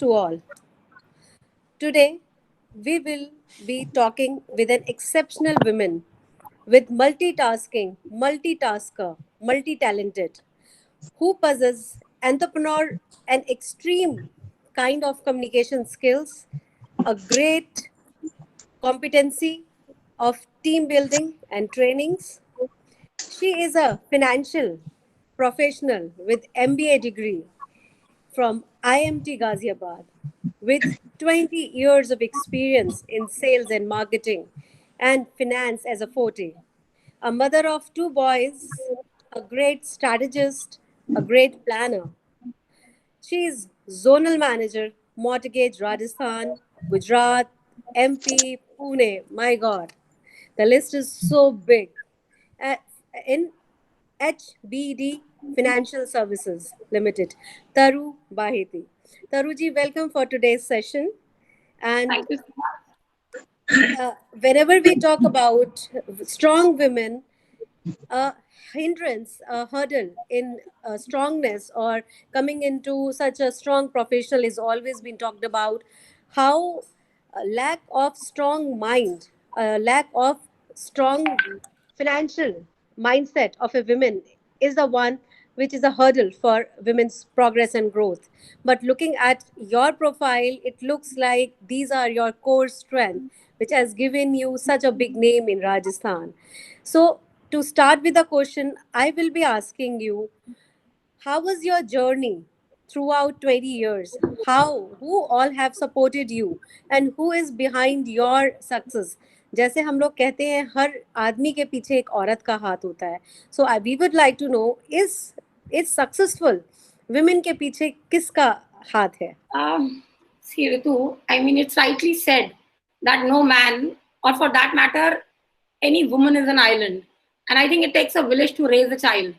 to all. Today, we will be talking with an exceptional woman with multitasker, multi-talented, who possesses entrepreneur and extreme kind of communication skills, a great competency of team building and trainings. She is a financial professional with MBA degree from IMT Ghaziabad with 20 years of experience in sales and marketing and finance as a forte. A mother of two boys, a great strategist, a great planner. She is zonal manager, mortgage Rajasthan, Gujarat, MP, Pune. My God, the list is so big. Uh, in HBD Financial Services Limited, Taru Baheti. Taruji, welcome for today's session. And Thank you. whenever we talk about strong women, a hindrance, a hurdle in strongness or coming into such a strong professional is always been talked about. How a lack of strong mind, a lack of strong financial mindset of a woman is the one which is a hurdle for women's progress and growth. But looking at your profile, it looks like these are your core strength, which has given you such a big name in Rajasthan. So, to start with the question, I will be asking you, how was your journey throughout 20 years? Who all have supported you and who is behind your success? जैसे हम लोग कहते हैं हर आदमी के पीछे एक औरत का हाथ होता है. So we would like to know, is successful women के पीछे किसका हाथ है? See, Ritu, I mean, it's rightly said that no man, or for that matter, any woman is an island. And I think it takes a village to raise a child.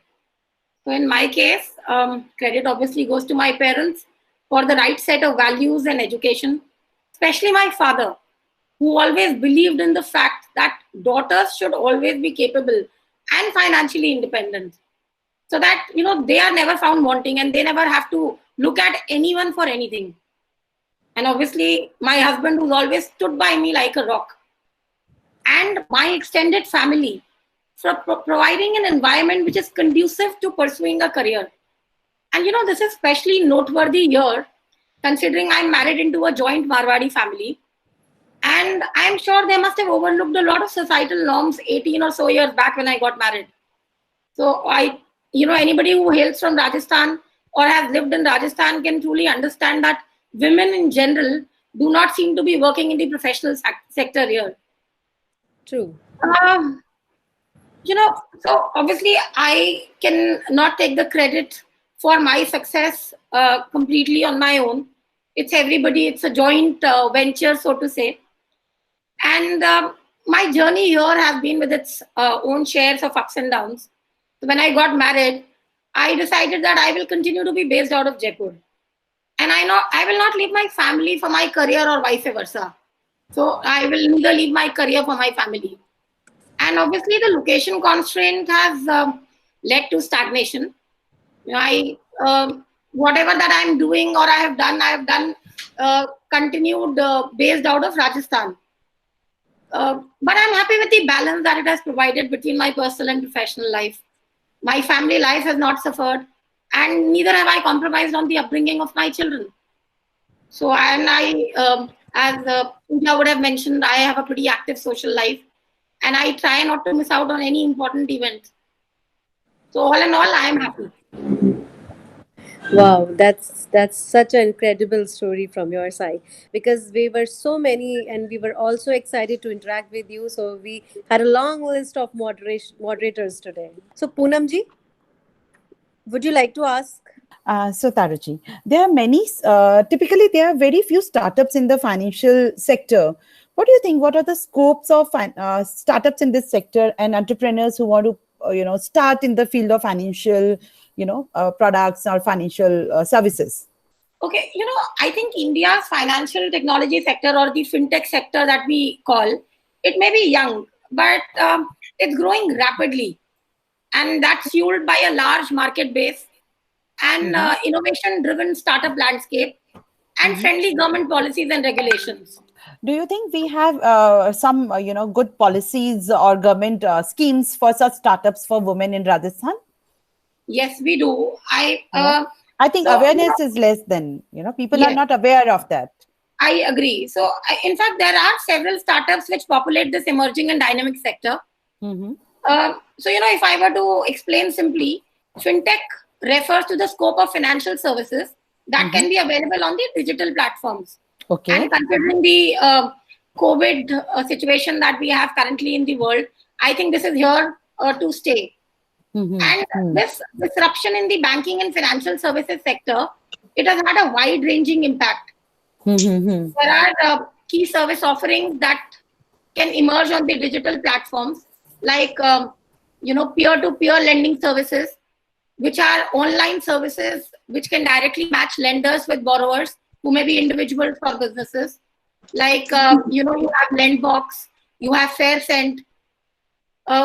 So in my case, credit obviously goes to my parents for the right set of values and education, especially my father, who always believed in the fact that daughters should always be capable and financially independent. So that, they are never found wanting and they never have to look at anyone for anything. And obviously, my husband, who's always stood by me like a rock, and my extended family for providing an environment which is conducive to pursuing a career. And this is especially noteworthy here, considering I'm married into a joint Marwadi family. And I'm sure they must have overlooked a lot of societal norms 18 or so years back when I got married. So anybody who hails from Rajasthan or has lived in Rajasthan can truly understand that women in general do not seem to be working in the professional sector here. True. So obviously I can not take the credit for my success completely on my own. It's everybody. It's a joint venture, so to say. And my journey here has been with its own shares of ups and downs. So when I got married, I decided that I will continue to be based out of Jaipur. And I know I will not leave my family for my career or vice versa. So I will neither leave my career for my family. And obviously the location constraint has led to stagnation. Whatever that I'm doing or I have done continued based out of Rajasthan. But I'm happy with the balance that it has provided between my personal and professional life. My family life has not suffered, and neither have I compromised on the upbringing of my children. So, and as Pooja would have mentioned, I have a pretty active social life, and I try not to miss out on any important event. So, all in all, I am happy. Wow, that's such an incredible story from your side, because we were so many and we were also excited to interact with you. So we had a long list of moderators today. So Poonam ji, would you like to ask? So Taruji, there are many, typically there are very few startups in the financial sector. What do you think? What are the scopes of startups in this sector and entrepreneurs who want to, start in the field of financial, products or financial services? Okay, I think India's financial technology sector, or the fintech sector that we call, it may be young, but it's growing rapidly. And that's fueled by a large market base and innovation-driven startup landscape. and friendly government policies and regulations. Do you think we have some, good policies or government schemes for such startups for women in Rajasthan? Yes, we do. I think So, awareness is less than, people are yes, not aware of that. I agree. So, in fact, there are several startups which populate this emerging and dynamic sector. Mm-hmm. So, if I were to explain simply, fintech refers to the scope of financial services that can be available on the digital platforms. Okay. And considering the COVID situation that we have currently in the world, I think this is here to stay. And this disruption in the banking and financial services sector, it has had a wide-ranging impact. There are key service offerings that can emerge on the digital platforms, like peer-to-peer lending services, which are online services which can directly match lenders with borrowers who may be individuals or businesses. Like you have Lendbox, you have FairSend.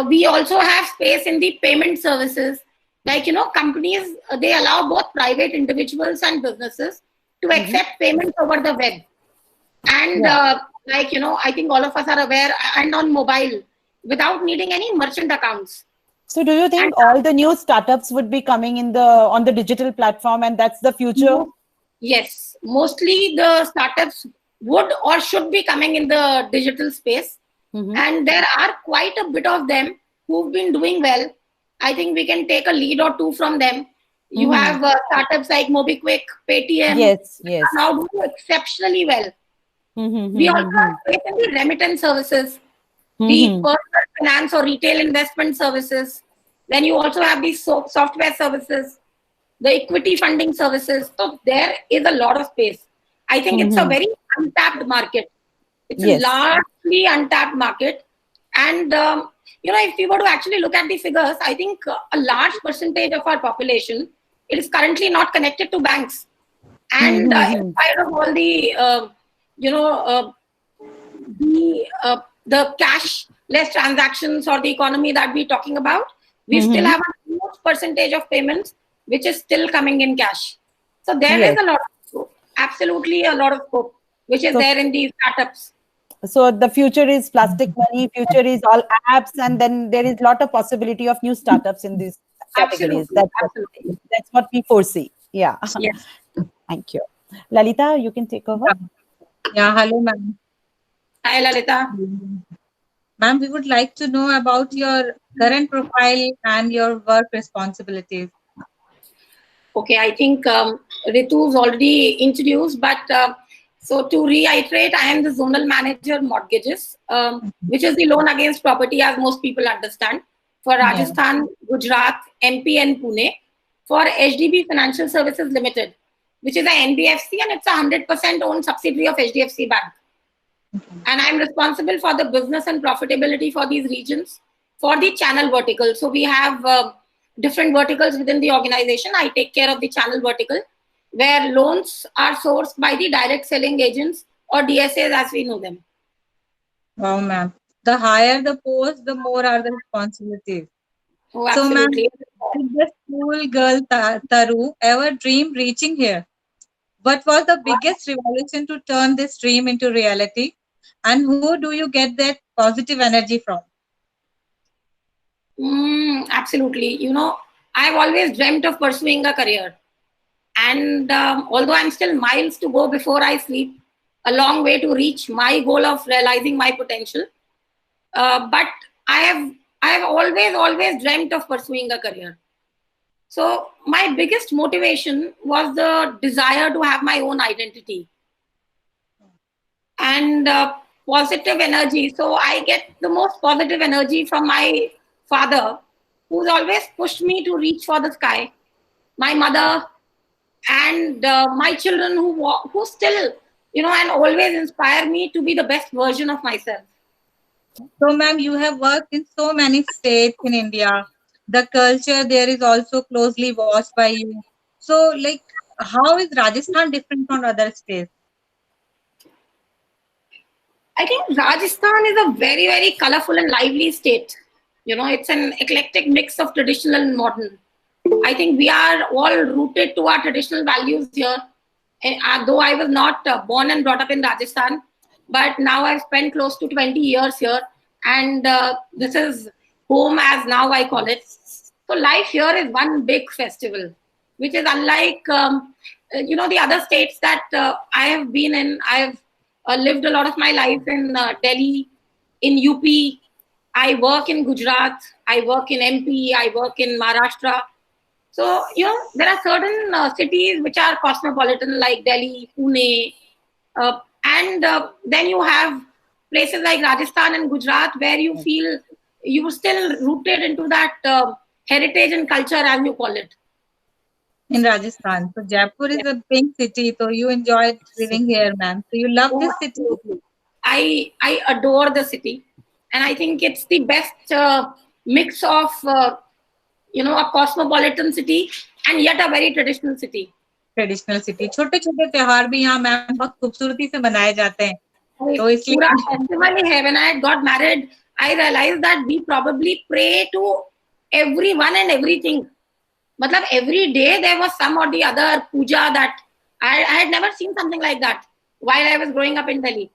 We also have space in the payment services. Like companies, they allow both private individuals and businesses to accept payments over the web. And I think all of us are aware, and on mobile, without needing any merchant accounts. So do you think all the new startups would be coming on the digital platform, and that's the future? Yes, mostly the startups would or should be coming in the digital space. And there are quite a bit of them who've been doing well. I think we can take a lead or two from them. You have startups like MobiKwik, Paytm. Yes. Now do exceptionally well. We also have space in the remittance services, the personal finance or retail investment services. Then you also have these software services, the equity funding services. So there is a lot of space. I think it's a very untapped market. It's a largely untapped market. And, if we were to actually look at the figures, I think a large percentage of our population, it is currently not connected to banks. And in spite of all the, the cashless transactions or the economy that we're talking about, we still have a huge percentage of payments which is still coming in cash. So there is a lot of scope, absolutely a lot of scope, which is there in these startups. So the future is plastic money, future is all apps, and then there is a lot of possibility of new startups in these categories. That's what we foresee. Yeah. Yes. Thank you. Lalita, you can take over. Yeah, hello, ma'am. Hi, Lalita. Ma'am, we would like to know about your current profile and your work responsibilities. Okay, I think Ritu's already introduced, but so to reiterate, I am the Zonal Manager Mortgages, which is the loan against property, as most people understand, for Rajasthan, Gujarat, MP and Pune, for HDB Financial Services Limited, which is an NBFC, and it's a 100% owned subsidiary of HDFC Bank. And I'm responsible for the business and profitability for these regions, for the channel vertical. So we have different verticals within the organization. I take care of the channel vertical, where loans are sourced by the direct selling agents or DSAs as we know them. Wow, ma'am. The higher the post, the more are the responsibilities. Oh, absolutely. So, ma'am, did the school girl Taru ever dream reaching here? What was the biggest revolution to turn this dream into reality? And who do you get that positive energy from? Absolutely. I've always dreamt of pursuing a career. And although I'm still miles to go before I sleep, a long way to reach my goal of realizing my potential. But I have always dreamt of pursuing a career. So my biggest motivation was the desire to have my own identity and positive energy. So I get the most positive energy from my father, who's always pushed me to reach for the sky, my mother, and my children who still, and always inspire me to be the best version of myself. So, ma'am, you have worked in so many states in India. The culture there is also closely watched by you. So, how is Rajasthan different from other states? I think Rajasthan is a very, very colorful and lively state. It's an eclectic mix of traditional and modern. I think we are all rooted to our traditional values here. though I was not born and brought up in Rajasthan, but now I've spent close to 20 years here, and this is home, as now I call it. So life here is one big festival, which is unlike the other states that I have been in. I've lived a lot of my life in Delhi, in UP. I work in Gujarat. I work in MP. I work in Maharashtra. So, there are certain cities which are cosmopolitan, like Delhi, Pune, and then you have places like Rajasthan and Gujarat where you feel you are still rooted into that heritage and culture, as you call it. In Rajasthan. So Jaipur is a pink city. So you enjoyed living here, ma'am. So you love this city. I adore the city, and I think it's the best mix of a cosmopolitan city and yet a very traditional city. Traditional city, छोटे छोटे त्योहार भी यहाँ ma'am बहुत खूबसूरती से मनाए जाते हैं, तो इसलिए पूरा फेस्टिवल है. When I got married, I realized that we probably pray to everyone and everything. Matlab every day there was some or the other puja that I had never seen something like that while I was growing up in Delhi.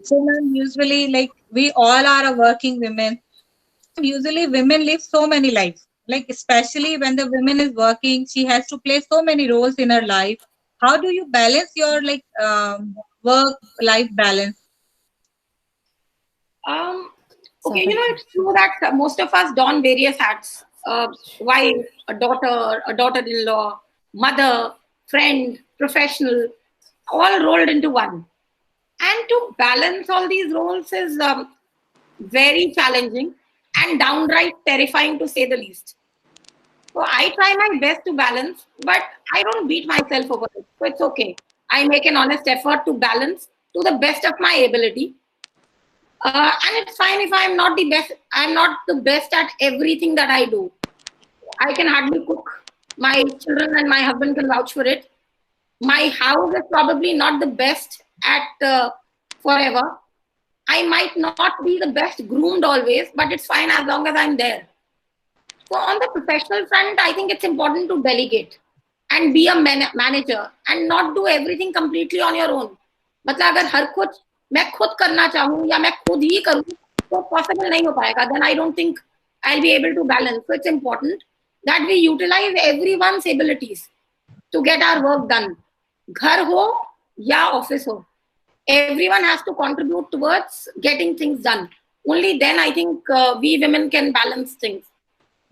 So ma'am, usually like we all are a working women. Usually women live so many lives. Like especially when the woman is working, she has to play so many roles in her life. How do you balance your work-life balance? Okay, it's true that most of us don various hats. Wife, a daughter-in-law, mother, friend, professional, all rolled into one. And to balance all these roles is very challenging and downright terrifying, to say the least. So I try my best to balance, but I don't beat myself over it. So it's okay. I make an honest effort to balance to the best of my ability. And it's fine if I'm not the best. I'm not the best at everything that I do. I can hardly cook. My children and my husband can vouch for it. My house is probably not the best at forever. I might not be the best groomed always, but it's fine as long as I'm there. So on the professional front, I think it's important to delegate and be a manager and not do everything completely on your own. मतलब अगर हर कुछ मैं खुद करना चाहूँ या मैं खुद ही करूँ तो possible नहीं हो पाएगा. Then I don't think I'll be able to balance. So it's important that we utilize everyone's abilities to get our work done. घर हो या office हो, everyone has to contribute towards getting things done. Only then I think we women can balance things.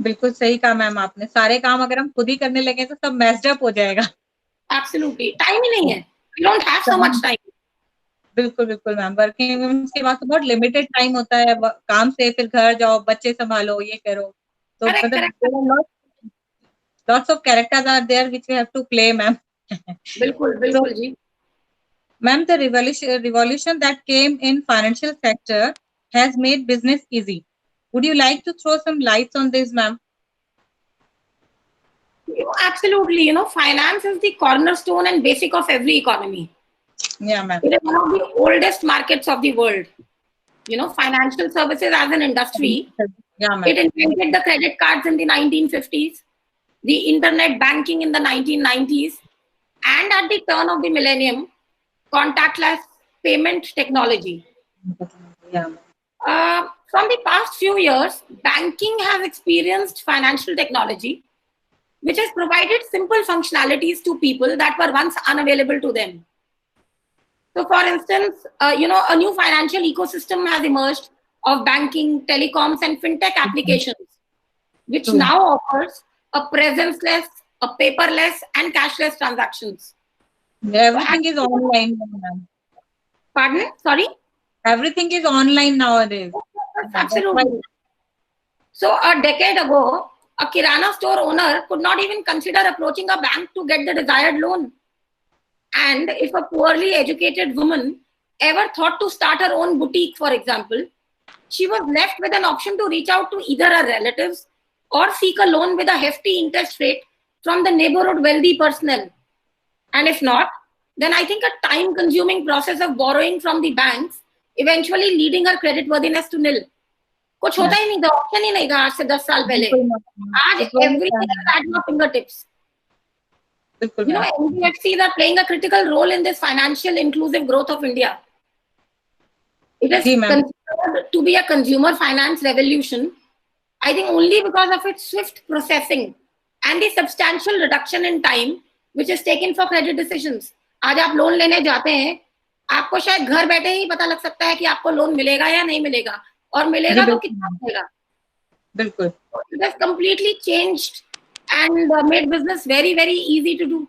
बिल्कुल सही कहा ma'am आपने. सारे काम अगर हम खुद ही करने लगे तो सब मैस्ड अप हो जाएगा. Absolutely, time ही नहीं है. We don't have so much time. बिल्कुल बिल्कुल मैम. वर्किंग वुमेन्स के पास तो बहुत लिमिटेड टाइम होता है. काम से फिर घर जाओ, बच्चे संभालो, ये करो. तो मतलब lots of characters are there which we have to play, ma'am. बिल्कुल बिल्कुल जी. Ma'am, the revolution that came in financial sector has made business easy. Would you like to throw some lights on this, ma'am? Absolutely. Finance is the cornerstone and basic of every economy. Yeah, ma'am. It is one of the oldest markets of the world. Financial services as an industry. Yeah, ma'am. It invented the credit cards in the 1950s, the internet banking in the 1990s, and at the turn of the millennium, contactless payment technology. Yeah. From the past few years, banking has experienced financial technology, which has provided simple functionalities to people that were once unavailable to them. So, for instance, a new financial ecosystem has emerged of banking, telecoms, and fintech applications, which now offers a presence-less, a paperless, and cashless transactions. Everything is online, ma'am. Pardon? Sorry? Everything is online nowadays. Absolutely. So a decade ago, a Kirana store owner could not even consider approaching a bank to get the desired loan. And if a poorly educated woman ever thought to start her own boutique, for example, she was left with an option to reach out to either her relatives or seek a loan with a hefty interest rate from the neighborhood wealthy personnel. And if not, then I think a time-consuming process of borrowing from the banks, eventually leading her creditworthiness to nil. कुछ होता ही नहीं था, option ही नहीं था आज से 10 साल पहले. आज everything is at your fingertips. बिल्कुल You know, ma'am. NBFCs are playing a critical role in this financial inclusive growth of India. It is जी ma'am. considered to be a consumer finance revolution, I think only because of its swift processing and the substantial reduction in time which is taken for credit decisions. आज आप loan लेने जाते हैं, आपको शायद घर बैठे ही पता लग सकता है कि आपको लोन मिलेगा या नहीं मिलेगा, और जी मिलेगा तो बिल्कुल कितना मैम, मिलेगा. बिल्कुल। It has completely changed and made business very, very easy to do.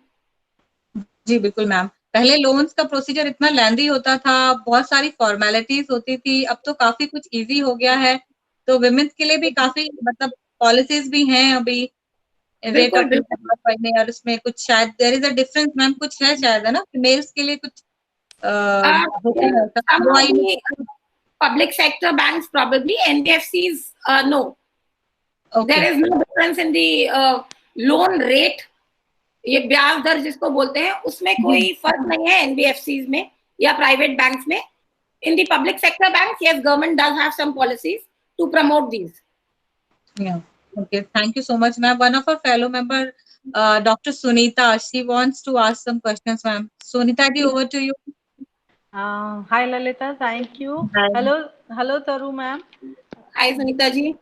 जी बिल्कुल मैम। पहले लोन्स का प्रोसीजर इतना लेंदी होता था, बहुत सारी फॉर्मेलिटीज होती थी, अब तो काफी कुछ इजी हो गया है। तो विमेन्स के लिए भी काफी मतलब पॉलिसीज भी हैं अभी रेट बिल्कुल ऑफ बिल्कुल. इंटरेस्ट में, और उसमें कुछ शायद there is a difference ma'am, कुछ है शायद, है ना, फीमेल्स के लिए कुछ होता है ऐसा। Some वो of I the public sector banks probably, NBFCs no. Okay There is no difference in the loan rate. ये ब्याज दर जिसको बोलते हैं उसमें कोई फर्क नहीं है एनबीएफसीज में या प्राइवेट बैंक्स में. In the public sector banks, yes, government does have some policies to promote these. Yeah. Okay. Thank you so much, ma'am. One of our fellow member, Dr. Sunita, she wants to ask some questions, ma'am. Sunita ji, over to you. Hi Lalita, thank you. Hi. Hello Taru ma'am. Hi Sunita ji.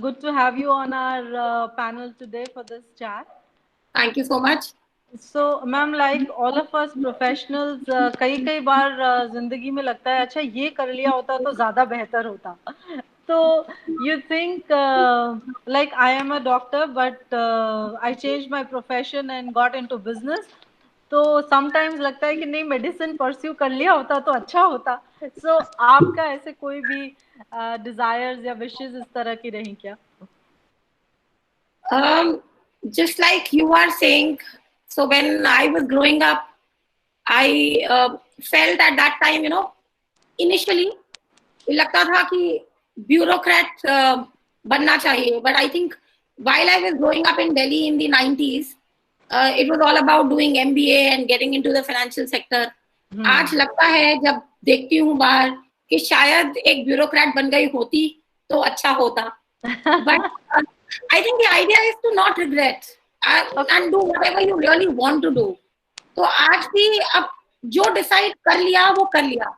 Good to have you on our panel today for this chat. Thank you so much. So ma'am, like all of us professionals, कई बार जिंदगी में लगता है अच्छा ये कर लिया होता तो ज़्यादा बेहतर होता. So you think like I am a doctor, but I changed my profession and got into business. तो समटाइम्स लगता है कि नहीं मेडिसिन परस्यू कर लिया होता तो अच्छा होता. सो आपका ऐसे कोई भी डिजायर्स या विशेस इस तरह की रही क्या? Just like you are saying, so when I was growing up, I felt at that time, you know, initially लगता था कि bureaucrat बनना चाहिए. But I think while I was growing up in Delhi in the 90s, it was all about doing MBA and getting into the financial sector. आज लगता है जब देखती हूँ बाहर कि शायद एक ब्यूरोक्रेट बन गई होती तो अच्छा होता. But I think the idea is to not regret and do whatever you really want to do. तो आज भी अब जो डिसाइड कर लिया वो कर लिया.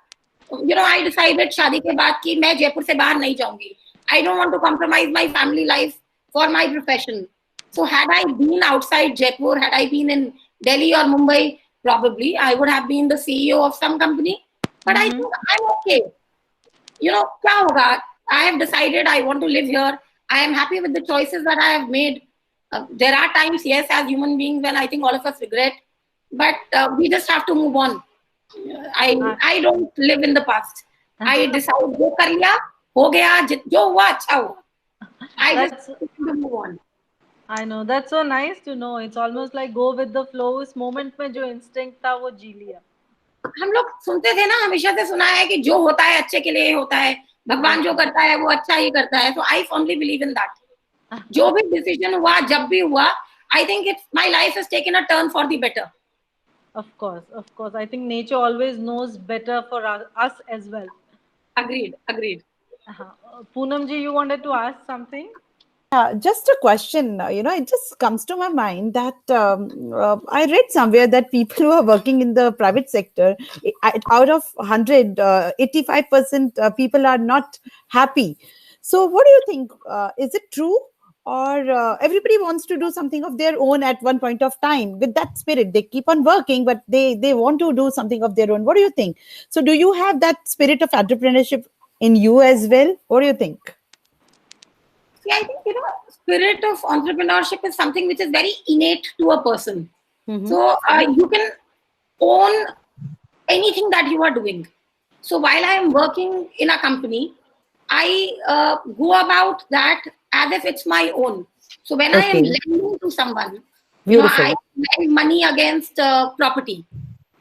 You know, I decided शादी के बाद कि मैं जयपुर से बाहर नहीं जाऊंगी. I don't want to compromise my family life for my profession. So had I been outside Jaipur, had I been in Delhi or Mumbai, probably I would have been the CEO of some company. But I think I'm okay. You know, क्या होगा? I have decided I want to live here. I am happy with the choices that I have made. There are times, yes, as human beings, when I think all of us regret, but we just have to move on. I don't live in the past. I decide जो कर लिया हो गया, जो हुआ अच्छा हुआ. I just have to move on. I know, that's so nice to know. It's almost like go with the flow. इस moment में जो instinct था वो जी लिया. हम लोग सुनते थे ना, हमेशा से सुना है कि जो होता है अच्छे के लिए होता है, भगवान जो करता है वो अच्छा ही करता है. So I firmly believe in that. जो भी decision हुआ, जब भी हुआ, I think my life has taken a turn for the better. Of course. I think nature always knows better for us as well. Agreed. Poonam ji, you wanted to ask something? Just a question, it just comes to my mind that I read somewhere that people who are working in the private sector, out of 100, 85% people are not happy. So what do you think? Is it true? Or everybody wants to do something of their own at one point of time with that spirit? They keep on working, but they want to do something of their own. What do you think? So do you have that spirit of entrepreneurship in you as well? What do you think? See, I think, spirit of entrepreneurship is something which is very innate to a person. So you can own anything that you are doing. So while I am working in a company, I go about that as if it's my own. So when I am lending to someone, I lend money against property.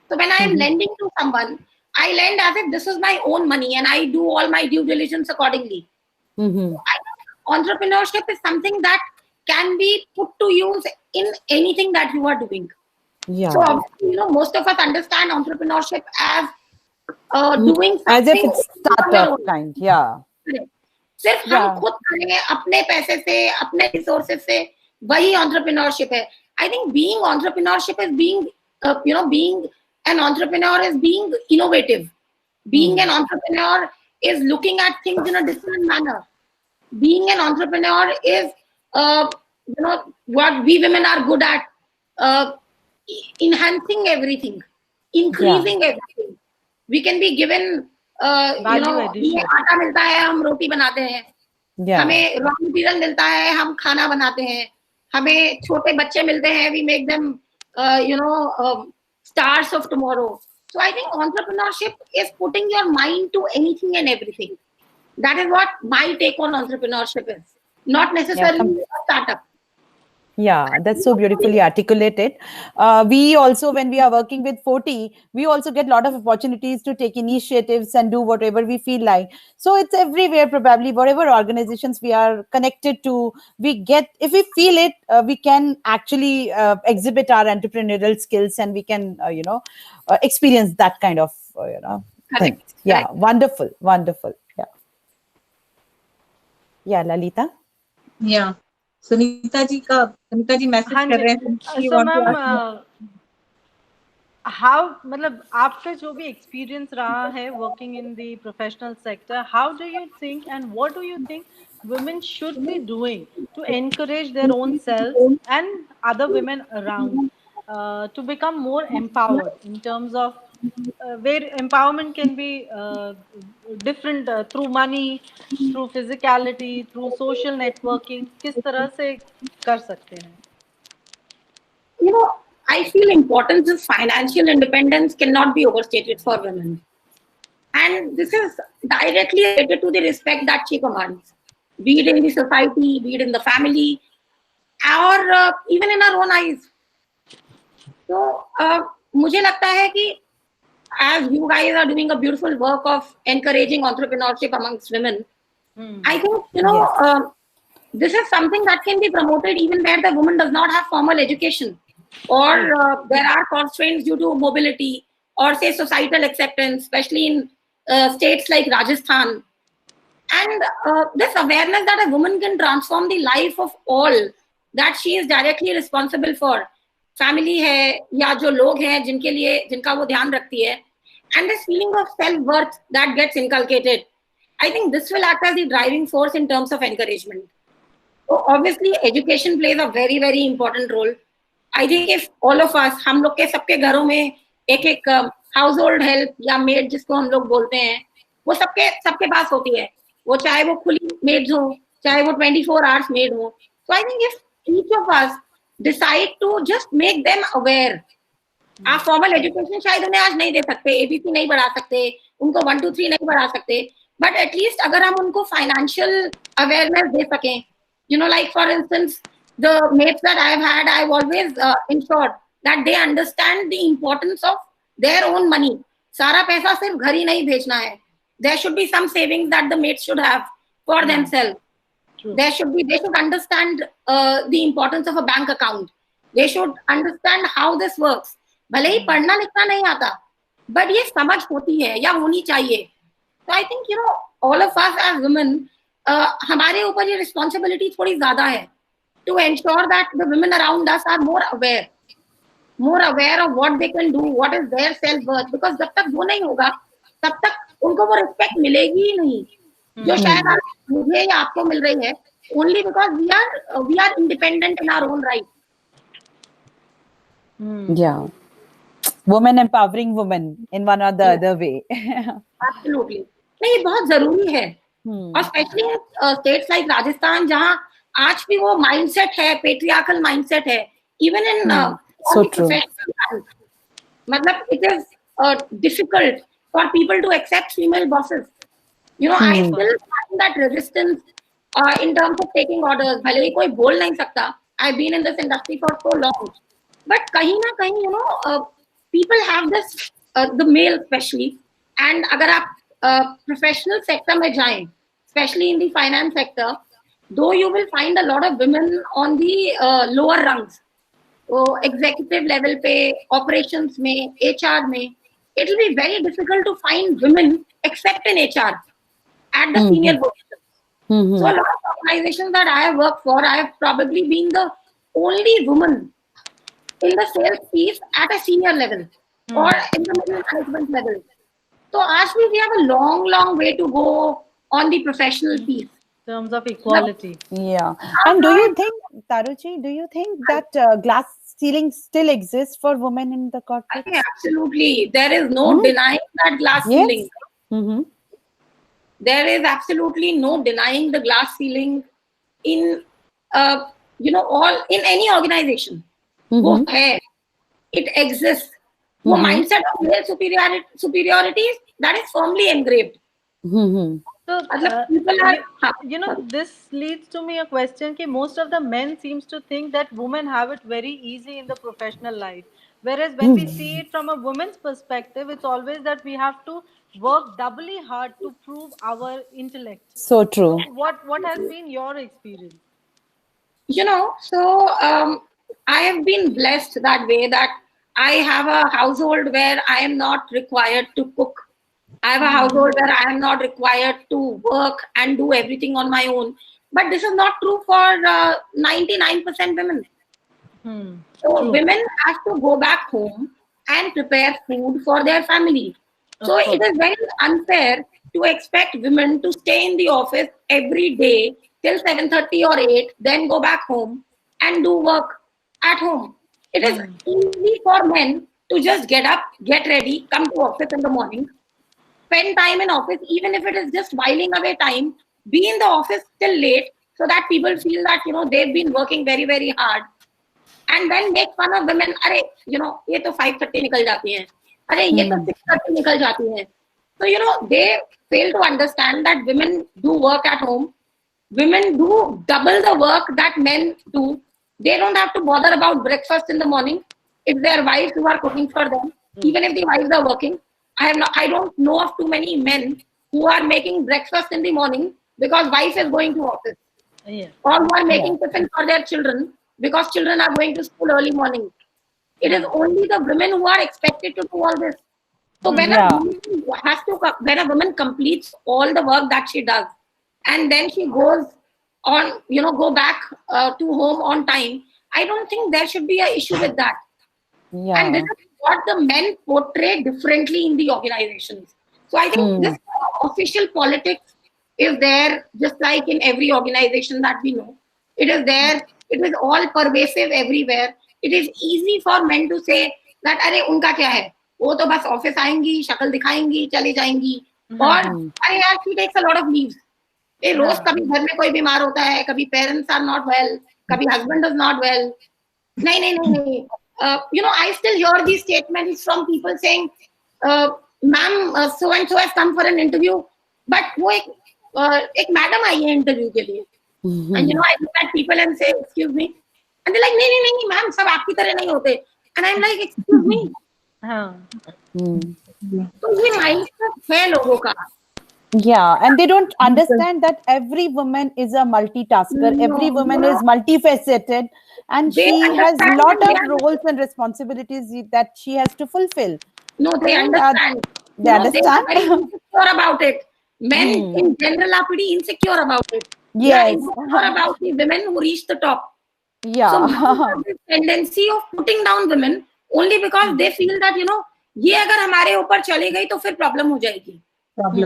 So when I am lending to someone, I lend as if this is my own money and I do all my due diligence accordingly. I think entrepreneurship is something that can be put to use in anything that you are doing. Yeah. So obviously, most of us understand entrepreneurship as doing something as if it's startup kind. Yeah. सिर्फ हम खुद करें अपने पैसे से, अपने resources से, वही एंटरप्रेन्योरशिप है. I think being entrepreneurship is being, being an entrepreneur is being innovative. Being an entrepreneur is looking at things in a different manner. Being an entrepreneur is, what we women are good at, enhancing everything, increasing everything. We can be given, Value addition. हमें आटा मिलता है, हम रोटी बनाते हैं. हमें raw material मिलता है, हम खाना बनाते हैं. हमें छोटे बच्चे मिलते हैं, we make them, stars of tomorrow. So I think entrepreneurship is putting your mind to anything and everything. That is what my take on entrepreneurship is. Not necessarily a startup. Yeah, that's so beautifully articulated. We also, when we are working with 40, we also get a lot of opportunities to take initiatives and do whatever we feel like. So it's everywhere, probably, whatever organizations we are connected to, we get, if we feel it, we can actually exhibit our entrepreneurial skills, and we can, experience that kind of, thing. Yeah, wonderful, wonderful. Yeah. Yeah, Lalita? Yeah. Sunita ji message कर रहे हैं. So ma'am, how, मतलब आपका जो भी experience रहा है working in the professional sector, how do you think and what do you think women should be doing to encourage their own selves and other women around to become more empowered in terms of where empowerment can be different through money, through physicality, through social networking, किस तरह से कर सकते हैं? I feel importance of financial independence cannot be overstated for women. And this is directly related to the respect that she commands, be it in the society, be it in the family, or even in our own eyes. So, मुझे लगता है कि as you guys are doing a beautiful work of encouraging entrepreneurship amongst women, I think, this is something that can be promoted even where the woman does not have formal education, or there are constraints due to mobility or say societal acceptance, especially in states like Rajasthan. And this awareness that a woman can transform the life of all that she is directly responsible for, family है या जो लोग हैं जिनका वो ध्यान रखती है, and this feeling of self-worth that gets inculcated, I think this will act as the driving force in terms of encouragement. So obviously education plays a very, very important role. I think if all of us, हम लोग के सबके घरों में एक household help या maid जिसको हम लोग बोलते हैं, वो सबके पास होती है, वो चाहे वो खुली maids हो, चाहे वो 24 hours maid हो. So I think if each of us decide to just make them aware, आप फॉर्मल एजुकेशन शायद उन्हें आज नहीं दे सकते, एबीसी नहीं बढ़ा सकते, उनको 1 2 3 नहीं बढ़ा सकते, बट एटलीस्ट अगर हम उनको फाइनेंशियल अवेयरनेस दे सकें, like for instance the mates that I've had, I've always ensured that they understand the importance of their own money. सारा पैसा सिर्फ घर ही नहीं भेजना है. There should be some savings that the mates should have for themselves. They should understand the importance of a bank account. They should understand how this works. भले ही पढ़ना लिखना नहीं आता, but ये समझ होती है या होनी चाहिए. So I think all of us as women, हमारे ऊपर ये responsibility थोड़ी ज़्यादा है to ensure that the women around us are more aware of what they can do, what is their self-worth. Because जब तक वो नहीं होगा, तब तक उनको वो respect मिलेगी ही नहीं, जो शायद मुझे या आपको मिल रही है, only because we are independent in our own right. Yeah. Women empowering women in one or the other way. Absolutely. नहीं, बहुत जरूरी है. और स्पेशली स्टेट्स लाइक राजस्थान जहाँ आज भी वो माइंडसेट है, पेट्रियार्कल माइंडसेट है, इवन इन मतलब it is difficult for people to accept female bosses. I still find that resistance in terms of taking orders. भले ही कोई बोल नहीं सकता. I've been in this industry for so long, but कहीं ना कहीं people have this, the male especially, and अगर आप professional sector में जाएं, especially in the finance sector, though you will find a lot of women on the lower rungs, so executive level पे, operations में, HR में, it will be very difficult to find women except in HR at the senior positions. So a lot of organizations that I have worked for, I have probably been the only woman in the sales piece at a senior level or in the middle management level. So Ashmi, we have a long way to go on the professional piece. In terms of equality. Yeah. And do you think, Taruji, do you think that glass ceiling still exists for women in the I corporate? think absolutely. There is no denying that glass Yes. ceiling. Mm-hmm. There is absolutely no denying the glass ceiling in, all in any organization. वो है, it exists. वो mindset of male superiority that is firmly engraved. So, people are, this leads to me a question that most of the men seems to think that women have it very easy in the professional life. Whereas when we see it from a woman's perspective, it's always that we have to work doubly hard to prove our intellect. So true. So what has been your experience? I have been blessed that way that I have a household where I am not required to cook. I have a household where I am not required to work and do everything on my own. But this is not true for 99% women. So women have to go back home and prepare food for their family. So it is very unfair to expect women to stay in the office every day till 7:30 or 8, then go back home and do work at home. It is easy for men to just get up, get ready, come to office in the morning, spend time in office, even if it is just whiling away time, be in the office till late so that people feel that, they've been working very, very hard. And then make fun of women. अरे, ये तो 5:30 निकल जाती हैं. अरे, ये तो 6:30 निकल जाती हैं. So, they fail to understand that women do work at home. Women do double the work that men do. They don't have to bother about breakfast in the morning. It's their wives who are cooking for them. Even if the wives are working. I don't know of too many men who are making breakfast in the morning because wife is going to office. Or who are making tiffin for their children because children are going to school early morning. It is only the women who are expected to do all this. So when a woman completes all the work that she does, and then she goes on, go back to home on time, I don't think there should be an issue with that. Yeah. And this is what the men portray differently in the organizations. So I think this official politics is there, just like in every organization that we know. It is there. It is all pervasive everywhere. It is easy for men to say that, अरे उनका क्या है? वो तो बस office आएंगी, शक्ल दिखाएंगी, चली जाएंगी. और अरे यार, she takes a lot of leaves. रोज कभी घर में कोई बीमार होता है, कभी parents are not well, कभी husband is not well. नहीं. I still hear these statements from people saying, ma'am, so and so has come for an interview, but वो एक madam आई है interview के लिए. And I look at people and say, excuse me, and they're like, नहीं, ma'am, सब आपकी तरह नहीं होते. And I'm like, excuse me. तो ये mindset है लोगों का. Yeah, and they don't understand that every woman is a multitasker. Every woman is multifaceted, and she has a lot of roles and responsibilities that she has to fulfill. No, they understand. They understand. They are very insecure about it. Men in general are pretty insecure about it. Yes. They are insecure about the women who reach the top. Yeah. So men have this tendency of putting down women only because they feel that, ये अगर हमारे ऊपर चली गई तो फिर problem हो जाएगी. ये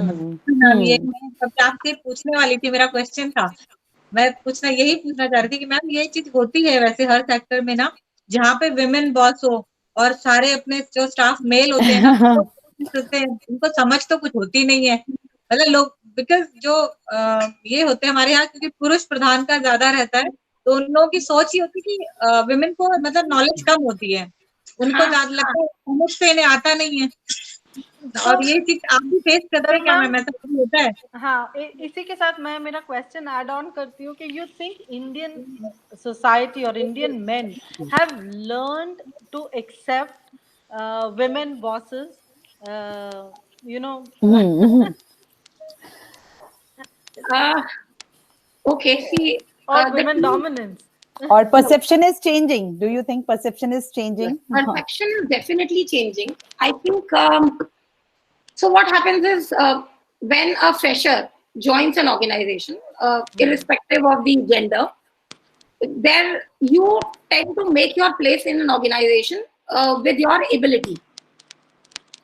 मैं सबसे आपसे पूछने वाली थी, मेरा क्वेश्चन था. मैं यही पूछना चाह रही थी कि मैम ये चीज होती है वैसे हर सेक्टर में ना, जहाँ पे विमेन बॉस हो और सारे अपने जो स्टाफ मेल होते हैं ना, उनको समझ तो कुछ होती नहीं है. मतलब लोग बिकॉज जो ये होते हैं हमारे यहाँ, क्योंकि पुरुष प्रधान का ज्यादा रहता है, तो उन लोगों की सोच ही होती है कि विमेन को मतलब नॉलेज कम होती है. उनको ज्यादा लगता है समझ से इन्हें आता नहीं है. और ये चीज आप भी फेस करते हैं क्या मैम? ऐसा कुछ होता है? हाँ, इसी के साथ मैं मेरा क्वेश्चन ऐड ऑन करती हूँ कि यू थिंक इंडियन सोसाइटी और Indian men have learned to accept women bosses, Okay, see, or women dominance. Or perception is changing. Do you think perception is changing? Perception is definitely changing. I think, so what happens is when a fresher joins an organization, irrespective of the gender, there you tend to make your place in an organization with your ability.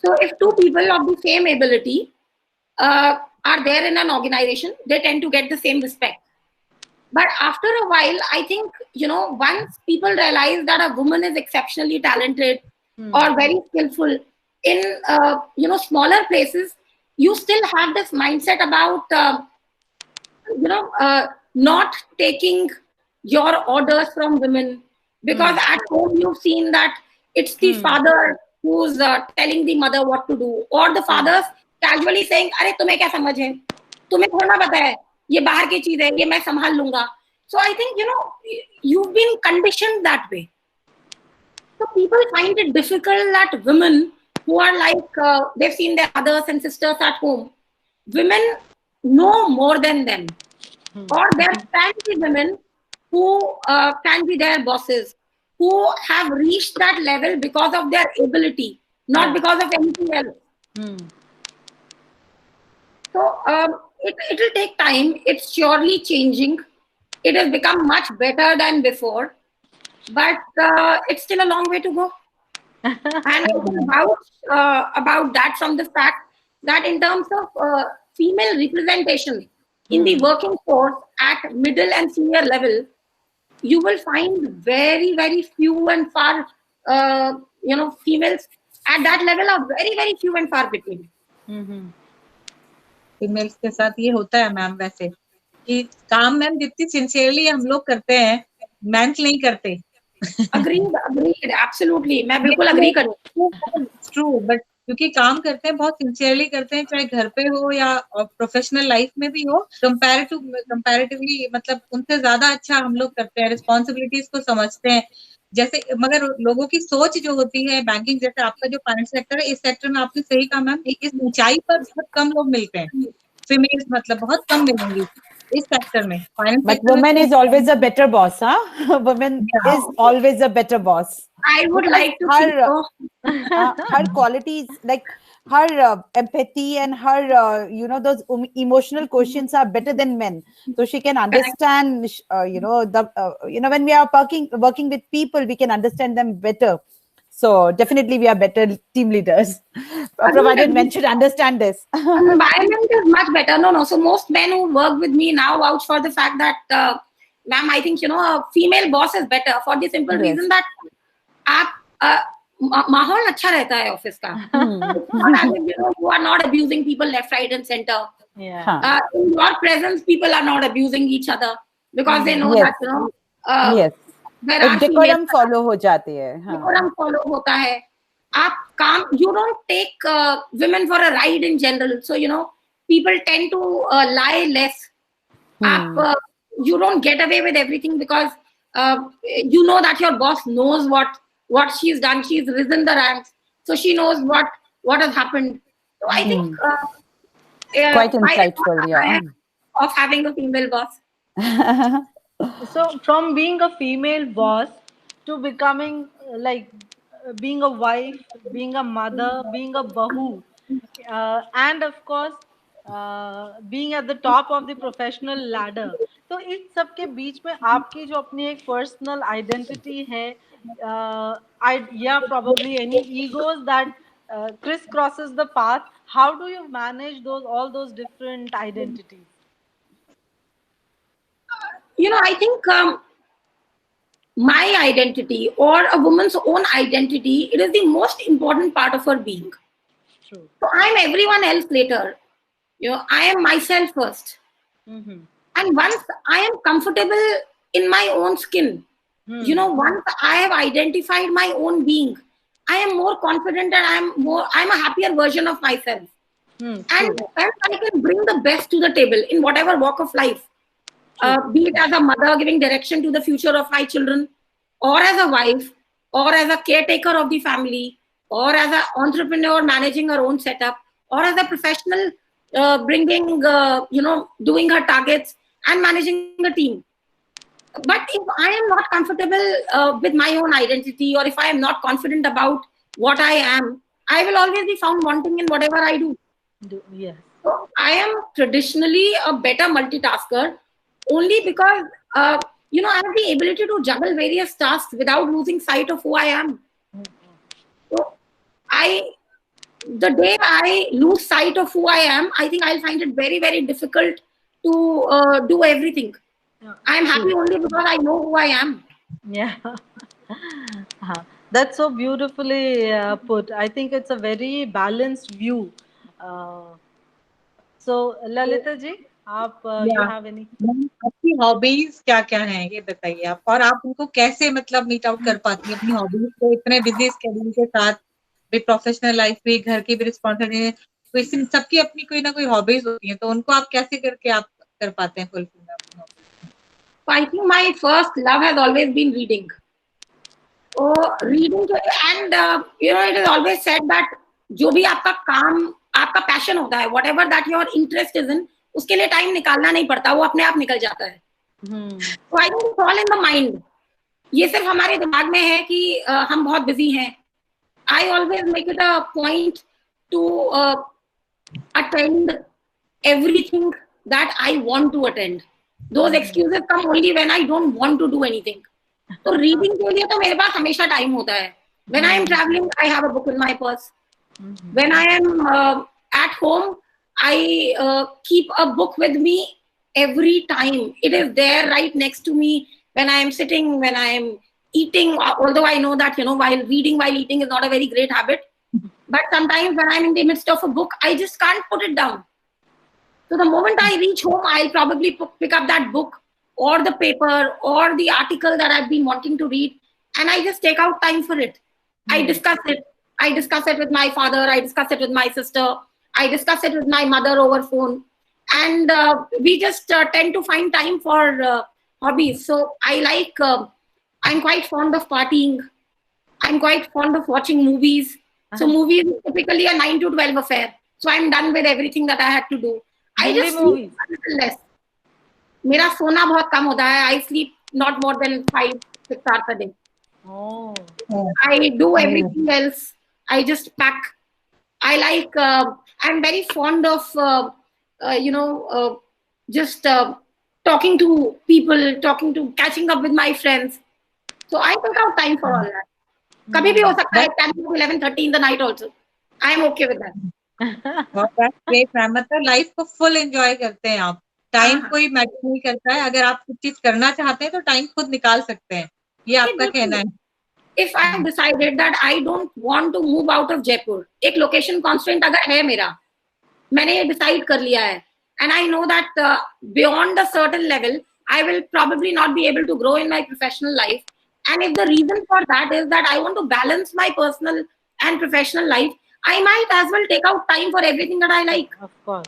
So if two people of the same ability are there in an organization, they tend to get the same respect. But after a while, I think, once people realize that a woman is exceptionally talented or very skillful in, smaller places, you still have this mindset about, not taking your orders from women, because at home you've seen that it's the father who's telling the mother what to do, or the father's casually saying, "अरे तुम्हें क्या समझ है? तुम्हें थोड़ा पता है, ये बाहर की चीज है, ये मैं संभाल लूंगा." So I think, you've been conditioned that way. So people find it difficult that women who are like, they've seen their mothers and sisters at home, women know more than them. Or there can be women who can be their bosses, who have reached that level because of their ability, not because of anything else. So it will take time. It's surely changing. It has become much better than before, but it's still a long way to go. And about that from the fact that in terms of female representation in the working force at middle and senior level, you will find very, very few and far, females at that level are very, very few and far between. Females के साथ ये होता है ma'am, वैसे कि काम ma'am जितनी sincerely हम लोग करते हैं, मेंस नहीं करते. Agreed, absolutely. मैं बिल्कुल agree करूँ. True, but क्योंकि काम करते हैं, बहुत सिंसियरली करते हैं, चाहे घर पे हो या प्रोफेशनल लाइफ में भी हो, कंपैरेटिवली मतलब उनसे ज्यादा अच्छा हम लोग करते हैं, रिस्पॉन्सिबिलिटीज को समझते हैं. जैसे मगर लोगों की सोच जो होती है, बैंकिंग जैसे आपका जो फाइनेंस सेक्टर है, इस सेक्टर में आपने सही कहा मैम, इस ऊंचाई पर बहुत कम लोग मिलते हैं. फीमेल्स मतलब बहुत कम मिलेंगी इस सेक्टर में. But woman is always a better boss, huh? Woman is always a better boss. I would like to think so. Her qualities, like her empathy and her, those emotional quotients are better than men. So she can understand, when we are working with people, we can understand them better. So definitely we are better team leaders, provided men should understand this. Environment is much better. No. So most men who work with me now vouch for the fact that, ma'am, I think, a female boss is better for the simple reason that माहौल अच्छा रहता है office का. You are not abusing people left, right and center. In your presence, people are not abusing each other because they know that, yes. decorum follow हो जाती है. Decorum follow होता है. आप काम, you don't take women for a ride in general. So, people tend to lie less. You don't get away with everything because you know that your boss knows what she's done. She's risen the ranks. So she knows what has happened. So I think quite insightful, yeah. Of having a female boss. So from being a female boss to becoming being a wife, being a mother, being a bahu, and of course being at the top of the professional ladder. तो इस सब के बीच में आपकी जो अपनी एक personal identity है, yeah, probably any egos that crisscrosses the path. How do you manage all those different identities? I think my identity or a woman's own identity, it is the most important part of her being. True. So I'm everyone else later. I am myself first. And once I am comfortable in my own skin, once I have identified my own being, I am more confident and I'm a happier version of myself. And I can bring the best to the table in whatever walk of life. Be it as a mother giving direction to the future of my children, or as a wife, or as a caretaker of the family, or as an entrepreneur managing her own setup, or as a professional bringing, doing her targets and managing a team. But if I am not comfortable with my own identity, or if I am not confident about what I am, I will always be found wanting in whatever I do. Yes. So I am traditionally a better multitasker only because, I have the ability to juggle various tasks without losing sight of who I am. So the day I lose sight of who I am, I think I'll find it very, very difficult to do everything. I'm happy only because I know who I am. Yeah. That's so beautifully put. I think it's a very balanced view. So, Lalita ji, you या have any? आपकी hobbies क्या क्या हैं ये बताइए आप, और आप उनको कैसे मतलब मीट आउट कर पाती हैं अपनी हॉबीज को इतने बिजी स्केड्यूल के साथ, भी प्रोफेशनल लाइफ भी, घर की भी रिस्पॉन्सिबिलिटी, तो इसी सबकी अपनी कोई ना कोई हॉबीज होती हैं, तो उनको आप कैसे करके आप कर पाते हैं फुलफिल अपनी hobbies? So I think my first love has always been reading. So reading and it is always said that जो भी आपका काम, आपका पैशन होता है, whatever that your interest is in, उसके लिए टाइम निकालना नहीं पड़ता, वो अपने आप निकल जाता है. So I think it's all in the mind. ये सिर्फ हमारे दिमाग में है कि हम बहुत बिजी हैं. I always make it a point to attend everything that I want to attend. Those excuses come only when I don't want to do anything. तो रीडिंग के लिए तो मेरे पास हमेशा टाइम होता है. When I am traveling, I have a book in my purse. When I am at home, I keep a book with me every time. It is there right next to me when I am sitting, when I am eating. Although I know that while reading while eating is not a very great habit, but sometimes when I'm in the midst of a book, I just can't put it down. So the moment I reach home, I'll probably pick up that book or the paper or the article that I've been wanting to read, and I just take out time for it. I discuss it. I discuss it with my father. I discuss it with my sister. I discuss it with my mother over phone. And we just tend to find time for hobbies. So I'm quite fond of partying. I'm quite fond of watching movies. So movies is typically a 9 to 12 affair. So I'm done with everything that I had to do. I just sleep a little less. मेरा सोना बहुत कम होता है. I sleep not more than 5-6 hours a day. Oh. I do everything else. I just pack. I'm very fond of, just talking to people, catching up with my friends. So I take out time for all that. कभी भी हो सकता है 10 to 11:30 in the night also. I'm okay with that. That's great, ma'am. मतलब life को full enjoy करते हैं आप. टाइम कोई मैटर नहीं करता है. अगर आप कुछ चीज करना चाहते हैं तो टाइम खुद निकाल सकते हैं. ये आपका कहना है. If I have decided that I don't want to move out of Jaipur, एक location constraint अगर है मेरा, मैंने ये decide कर लिया है, and I know that beyond a certain level, I will probably not be able to grow in my professional life. And if the reason for that is that I want to balance my personal and professional life, I might as well take out time for everything that I like. Of course.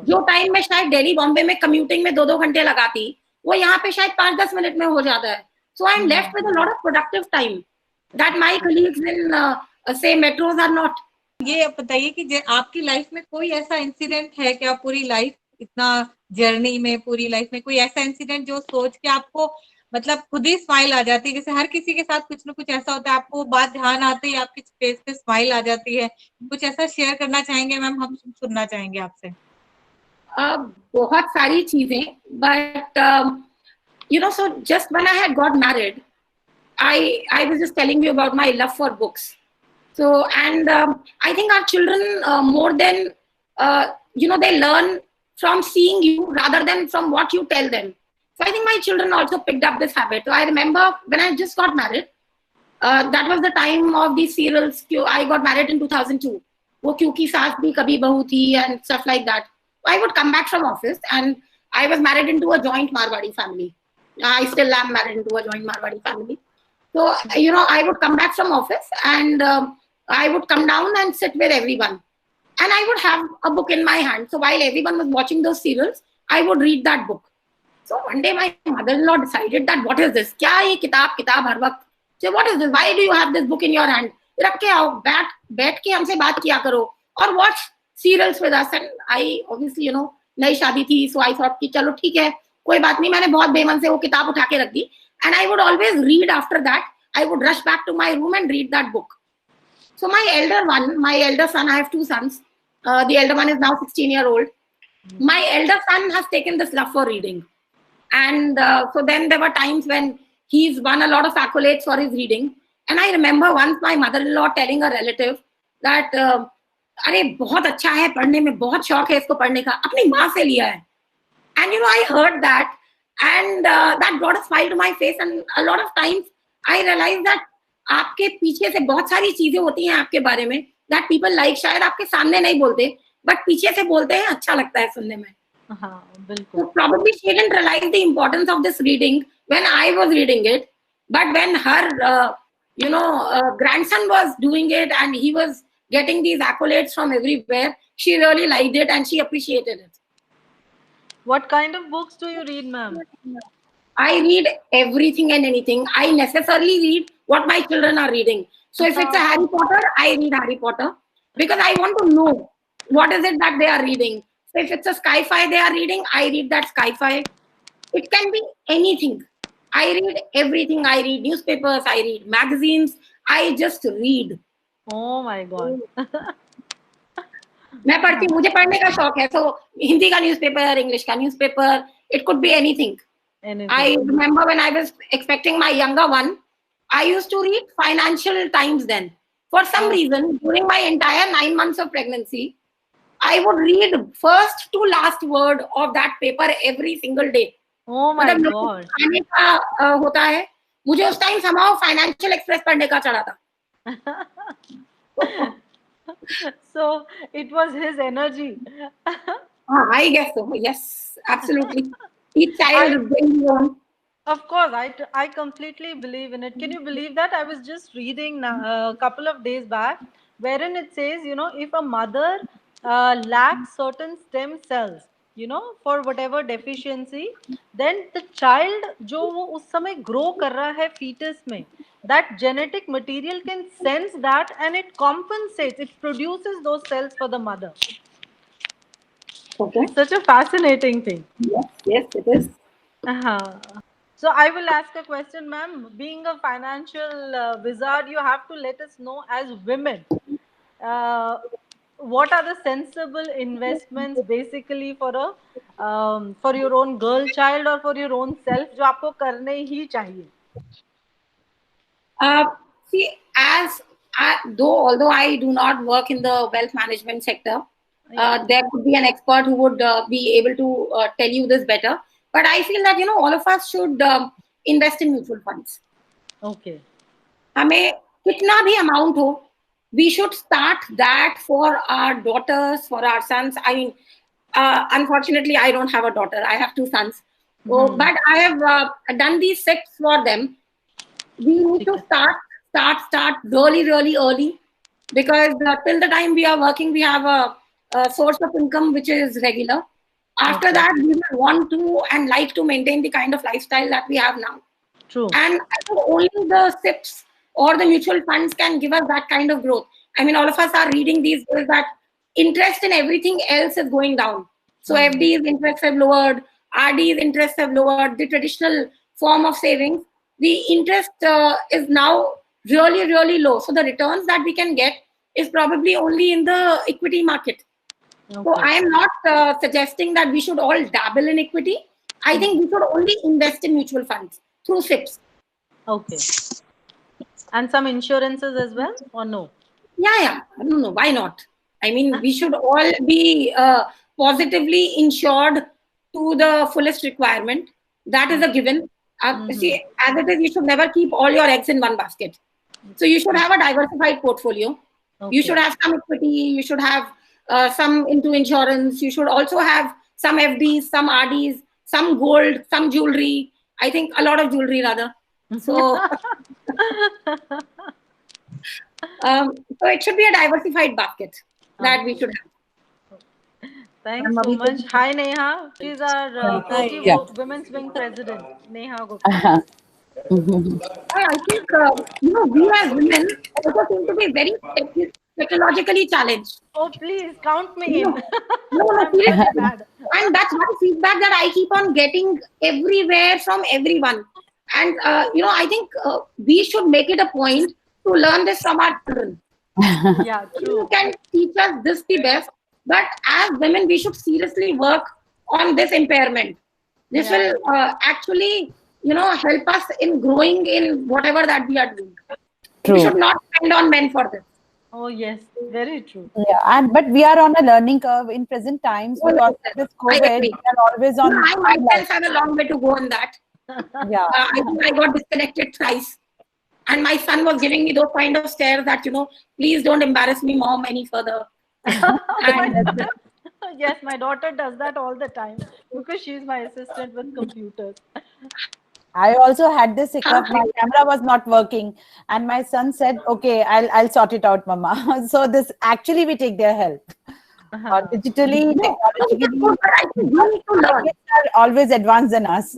जो time में शायद दिल्ली बॉम्बे में commuting में 2-2 घंटे लगाती, वो यहाँ पे शायद 5-10 मिनट में हो जाता है. So I'm left with a lot of productive time that my colleagues in say metros are not. ये बताइए कि आपकी लाइफ में कोई ऐसा इंसिडेंट है क्या, पूरी लाइफ इतना जर्नी में, पूरी लाइफ में कोई ऐसा इंसिडेंट जो सोच के आपको मतलब खुद ही स्माइल आ जाती है? जैसे हर किसी के साथ कुछ ना कुछ ऐसा होता है, आपको बात ध्यान आते ही आपके फेस पे स्माइल आ जाती है. कुछ ऐसा शेयर करना चाहेंगे मैम? हम सुनना चाहेंगे आपसे. बहुत सारी चीजें, but so just when I had got married, I was just telling you about my love for books. So, and I think our children more than they learn from seeing you rather than from what you tell them. So I think my children also picked up this habit. So I remember when I just got married, that was the time of these serials. I got married in 2002. वो क्योंकि सास भी कभी बहू थी and stuff like that. I would come back from office and I was married into a joint Marwadi family. I still am married into a joint Marwadi family. So, I would come back from office and I would come down and sit with everyone. And I would have a book in my hand. So while everyone was watching those serials, I would read that book. So one day my mother-in-law decided that, what is this? क्या ये किताब हर वक्त? So what is this? Why do you have this book in your hand? रख के आओ, बैठ के हमसे बात किया करो और watch serials with us. And I obviously, नई शादी थी, so I thought कि चलो ठीक है, कोई बात नहीं. मैंने बहुत बेमन से वो किताब उठा के रख दी. And I would always read after that. I would rush back to my room and read that book. So my elder son, I have 2 sons. The elder one is now 16-year-old. My elder son has taken this love for reading. And so then there were times when he's won a lot of accolades for his reading. And I remember once my mother-in-law telling a relative that, अरे बहुत अच्छा है पढ़ने में, बहुत शौक है इसको पढ़ने का, अपनी माँ से लिया है. And I heard that, and that brought a smile to my face. And a lot of times I realized that आपके पीछे से बहुत सारी चीजें होती हैं आपके बारे में that people like, शायद आपके सामने नहीं बोलते, but पीछे से बोलते हैं, अच्छा लगता है सुनने में. हाँ, बिल्कुल. So probably she didn't realize the importance of this reading when I was reading it, but when her grandson was doing it and he was getting these accolades from everywhere, she really liked it and she appreciated it. What kind of books do you read, ma'am? I read everything and anything. I necessarily read what my children are reading. So if it's a Harry Potter, I read Harry Potter because I want to know what is it that they are reading. So if it's a sci-fi they are reading, I read that sci-fi. It can be anything. I read everything. I read newspapers, I read magazines. I just read. Oh my God. मैं पढ़ती हूँ, मुझे पढ़ने का शौक है. So Hindi का newspaper, English का newspaper, it could be anything. I remember when I was expecting my younger one, I used to read Financial Times then. For some reason, during my entire 9 months of pregnancy, I would read first to last word of that paper every single day. Oh my God. खाने का होता है, मुझे उस time somehow Financial Express पढ़ने का चढ़ा था. So it was his energy. I guess so. Yes, absolutely. Each child brings his own. Of course, I completely believe in it. Can you believe that? I was just reading a couple of days back, wherein it says, if a mother lacks certain stem cells, for whatever deficiency, then the child जो वो उस समय grow कर रहा है fetus में, that genetic material can sense that and it compensates, it produces those cells for the mother. Okay. Such a fascinating thing. Yes, it is. So I will ask a question, ma'am. Being a financial wizard, you have to let us know as women, what are the sensible investments basically for your own girl child or for your own self जो आपको करने ही चाहिए? See, although I do not work in the wealth management sector, there could be an expert who would be able to tell you this better. But I feel that all of us should invest in mutual funds. Okay. हमें कितना भी amount हो, we should start that for our daughters, for our sons. I mean, unfortunately, I don't have a daughter. I have 2 sons. So, but I have done these steps for them. We need to start really, really early because till the time we are working, we have a source of income which is regular. After that, we will want to and like to maintain the kind of lifestyle that we have now. True. And I think only the SIPs or the mutual funds can give us that kind of growth. I mean, all of us are reading these days that interest in everything else is going down. So FD's interests have lowered, RD's interests have lowered, the traditional form of savings, the interest is now really, really low. So the returns that we can get is probably only in the equity market. Okay. So I am not suggesting that we should all dabble in equity. I think we should only invest in mutual funds through SIPs. Okay. And some insurances as well, or no? Yeah. No, why not? I mean, we should all be positively insured to the fullest requirement. That is a given. See, as it is, you should never keep all your eggs in one basket. So you should have a diversified portfolio. Okay. You should have some equity. You should have some into insurance. You should also have some FDs, some RDs, some gold, some jewelry. I think a lot of jewelry rather. So, so it should be a diversified basket that we should have. Thanks so much. Hi, Neha. She's our Women's Wing President, Neha Gupta. I think, we as women also seem to be very technologically challenged. Oh, please count me in. No, seriously. And that's one feedback that I keep on getting everywhere from everyone. And, I think we should make it a point to learn this from our children. Yeah, true. You can teach us this the best, but as women, we should seriously work on this impairment. This will actually, help us in growing in whatever that we are doing. True. We should not depend on men for this. Oh yes, very true. Yeah, but we are on a learning curve in present times because of this I COVID. agree. We are always on. I myself have a long way to go in that. Yeah. I think I got disconnected thrice. And my son was giving me those kind of stares that, please don't embarrass me, mom, any further. And Yes, my daughter does that all the time because she's my assistant with computers. I also had this hiccup. My camera was not working, and my son said, "Okay, I'll sort it out, mama." So this actually we take their help. Digitally, technologically, I think you need to learn. kids are always advanced than us.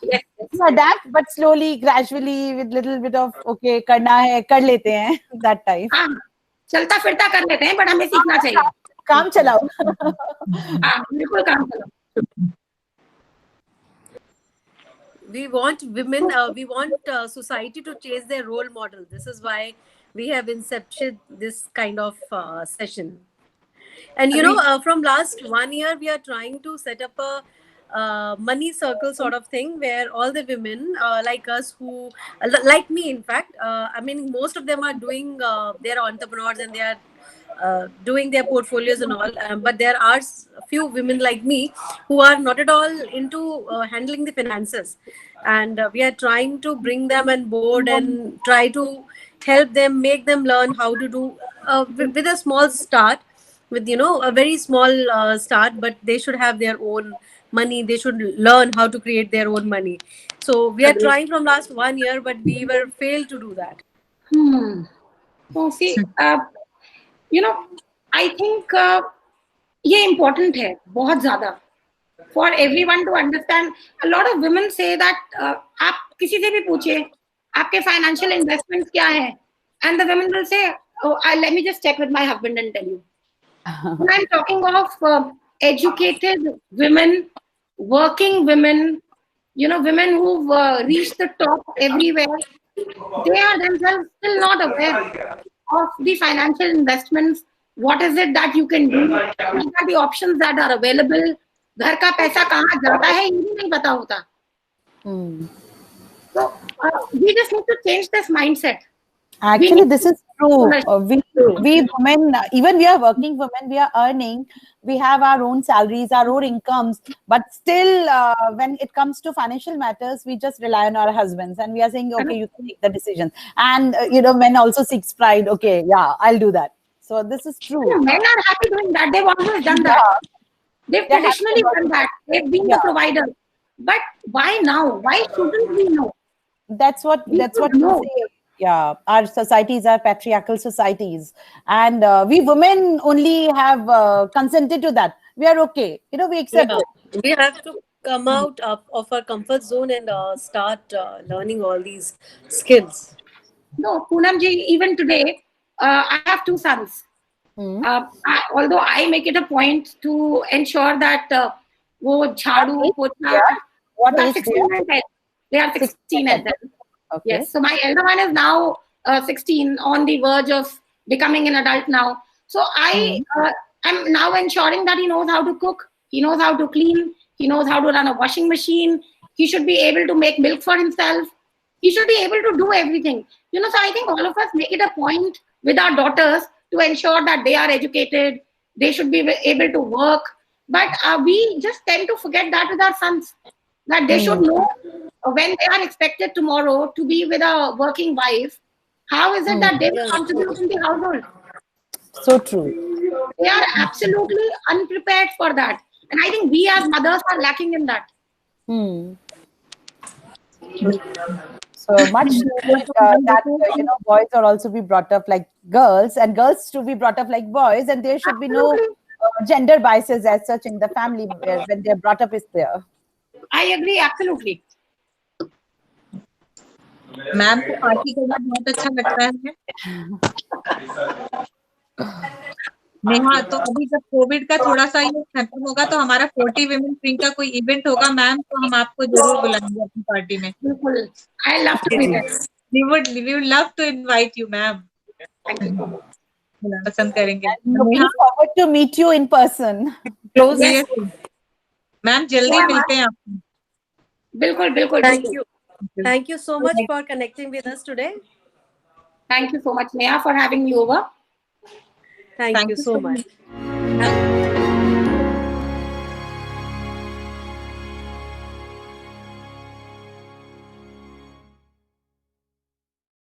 Yes. So adapt, but slowly, gradually, with little bit of okay, करना है, कर लेते हैं that type. हाँ, चलता फिरता कर लेते हैं, but हमें सीखना चाहिए. काम चलाओ. हाँ, बिल्कुल काम चलाओ. We want women, we want society to change their role model. This is why we have incepted this kind of session. And from last 1 year, we are trying to set up a money circle sort of thing where all the women like us who, like me, in fact, I mean, most of them are doing, they're entrepreneurs and they are doing their portfolios and all. But there are few women like me who are not at all into handling the finances. And we are trying to bring them on board and try to help them, make them learn how to do with a small start, with a very small start, but they should have their own money. They should learn how to create their own money. So we are trying from last 1 year, but we were failed to do that. So see, I think ये important है बहुत ज़्यादा for everyone to understand. A lot of women say that आप किसी से भी पूछिए आपके financial investments क्या है, and the women will say, oh, let me just check with my husband and tell you. When I'm talking of educated women, working women, women who've reached the top everywhere, they are themselves still not aware of the financial investments. What is it that you can do? What are the options that are available? घर का पैसा कहाँ जाता है ये भी नहीं पता होता. So we just need to change this mindset. Actually, this is true. We women, even we are working women, we are earning, we have our own salaries, our own incomes, but still, when it comes to financial matters, we just rely on our husbands, and we are saying, okay, you can make the decisions. And men also seeks pride. Okay, yeah, I'll do that. So this is true. Men are happy doing that. They've always done that. They've traditionally done that. They've been the provider. But why now? Why shouldn't we know? That's what we say. Yeah, our societies are patriarchal societies, and we women only have consented to that. We are okay. We accept it. We have to come out of our comfort zone and start learning all these skills. No, Poonam ji, even today, I have 2 sons. Although I make it a point to ensure that वो झाड़ू पोछा, what age 16 and 10. They are 16 and 10. Okay. Yes, so my elder one is now 16, on the verge of becoming an adult now. So I am now ensuring that he knows how to cook, he knows how to clean, he knows how to run a washing machine, he should be able to make milk for himself, he should be able to do everything. So I think all of us make it a point with our daughters to ensure that they are educated, they should be able to work. But we just tend to forget that with our sons, that they should know when they are expected tomorrow to be with a working wife, how is it that they will contribute in the household? So true. They are absolutely unprepared for that. And I think we as mothers are lacking in that. So much that boys are also be brought up like girls, and girls to be brought up like boys, and there should be no gender biases as such in the family when they're brought up is there. I agree, absolutely. Ma'am को party करना बहुत अच्छा लगता है. नेहा, तो अभी जब Covid का थोड़ा सा ये खत्म होगा तो हमारा 40 women spring का कोई इवेंट होगा मैम, तो हम आपको जरूर बुलाएंगे अपनी पार्टी में. बिल्कुल, I love to be there. We would love to invite you, ma'am. Thank you. पसंद करेंगे. Looking forward to meet you in person. Close. Ma'am जल्दी मिलते हैं आपको. बिल्कुल बिल्कुल Thank बिल्कुल. you. Thank you so much for connecting with us today. Thank you so much, Neha, for having me over. Thank you so much. much.